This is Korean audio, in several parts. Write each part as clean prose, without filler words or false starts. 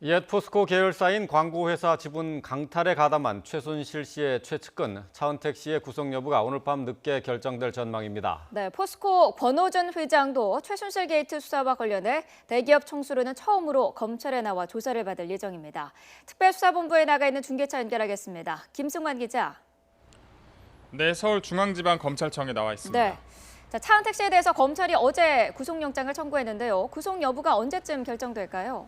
옛 포스코 계열사인 광고회사 지분 강탈에 가담한 최순실 씨의 최측근 차은택 씨의 구속 여부가 오늘 밤 늦게 결정될 전망입니다. 네, 포스코 권오준 회장도 최순실 게이트 수사와 관련해 대기업 총수로는 처음으로 검찰에 나와 조사를 받을 예정입니다. 특별수사본부에 나가 있는 중계차 연결하겠습니다. 김승환 기자. 네, 서울중앙지방검찰청에 나와 있습니다. 네. 자, 차은택 씨에 대해서 검찰이 어제 구속영장을 청구했는데요. 구속 여부가 언제쯤 결정될까요?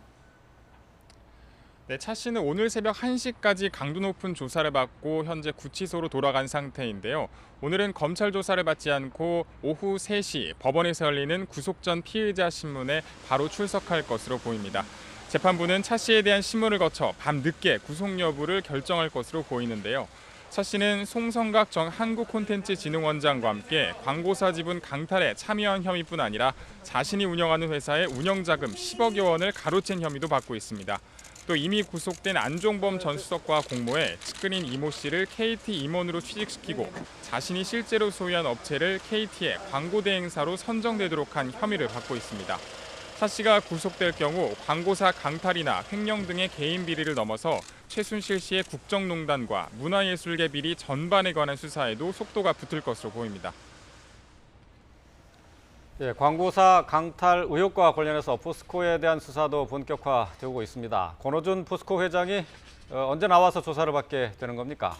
네, 차 씨는 오늘 새벽 1시까지 강도 높은 조사를 받고 현재 구치소로 돌아간 상태인데요. 오늘은 검찰 조사를 받지 않고 오후 3시 법원에서 열리는 구속 전 피의자 신문에 바로 출석할 것으로 보입니다. 재판부는 차 씨에 대한 신문을 거쳐 밤늦게 구속 여부를 결정할 것으로 보이는데요. 차 씨는 송성각 전 한국콘텐츠진흥원장과 함께 광고사 지분 강탈에 참여한 혐의뿐 아니라 자신이 운영하는 회사의 운영자금 10억여 원을 가로챈 혐의도 받고 있습니다. 또 이미 구속된 안종범 전 수석과 공모해 측근인 이모 씨를 KT 임원으로 취직시키고 자신이 실제로 소유한 업체를 KT의 광고 대행사로 선정되도록 한 혐의를 받고 있습니다. 차 씨가 구속될 경우 광고사 강탈이나 횡령 등의 개인 비리를 넘어서 최순실 씨의 국정농단과 문화예술계 비리 전반에 관한 수사에도 속도가 붙을 것으로 보입니다. 광고사 강탈 의혹과 관련해서 포스코에 대한 수사도 본격화되고 있습니다. 권오준 포스코 회장이 언제 나와서 조사를 받게 되는 겁니까?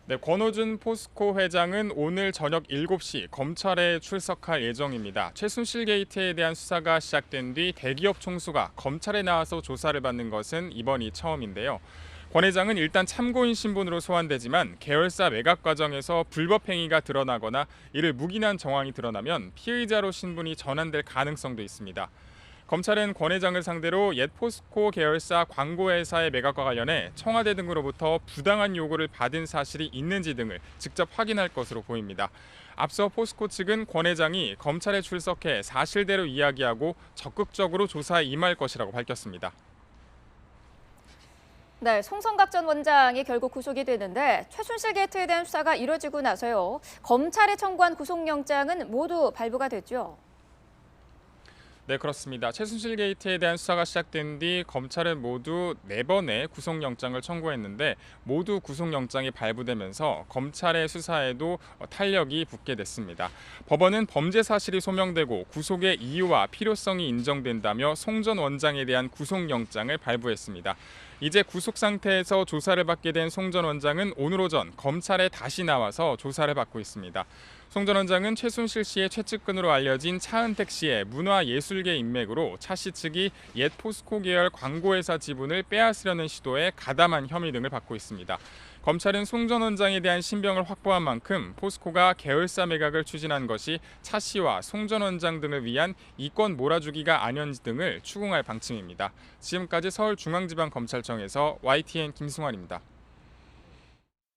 네, 권오준 포스코 회장은 오늘 저녁 7시 검찰에 출석할 예정입니다. 최순실 게이트에 대한 수사가 시작된 뒤 대기업 총수가 검찰에 나와서 조사를 받는 것은 이번이 처음인데요. 권 회장은 일단 참고인 신분으로 소환되지만 계열사 매각 과정에서 불법 행위가 드러나거나 이를 묵인한 정황이 드러나면 피의자로 신분이 전환될 가능성도 있습니다. 검찰은 권 회장을 상대로 옛 포스코 계열사 광고회사의 매각과 관련해 청와대 등으로부터 부당한 요구를 받은 사실이 있는지 등을 직접 확인할 것으로 보입니다. 앞서 포스코 측은 권 회장이 검찰에 출석해 사실대로 이야기하고 적극적으로 조사에 임할 것이라고 밝혔습니다. 네, 송성각 전 원장이 결국 구속이 되는데 최순실 게이트에 대한 수사가 이뤄지고 나서요. 검찰이 청구한 구속영장은 모두 발부가 됐죠. 네, 그렇습니다. 최순실 게이트에 대한 수사가 시작된 뒤 검찰은 모두 4번의 구속영장을 청구했는데 모두 구속영장이 발부되면서 검찰의 수사에도 탄력이 붙게 됐습니다. 법원은 범죄 사실이 소명되고 구속의 이유와 필요성이 인정된다며 송 전 원장에 대한 구속영장을 발부했습니다. 이제 구속 상태에서 조사를 받게 된 송 전 원장은 오늘 오전 검찰에 다시 나와서 조사를 받고 있습니다. 송 전 원장은 최순실 씨의 최측근으로 알려진 차은택 씨의 문화예술계 인맥으로 차 씨 측이 옛 포스코 계열 광고회사 지분을 빼앗으려는 시도에 가담한 혐의 등을 받고 있습니다. 검찰은 송 전 원장에 대한 신병을 확보한 만큼 포스코가 계열사 매각을 추진한 것이 차 씨와 송 전 원장 등을 위한 이권 몰아주기가 아닌지 등을 추궁할 방침입니다. 지금까지 서울중앙지방검찰청에서 YTN 김승환입니다.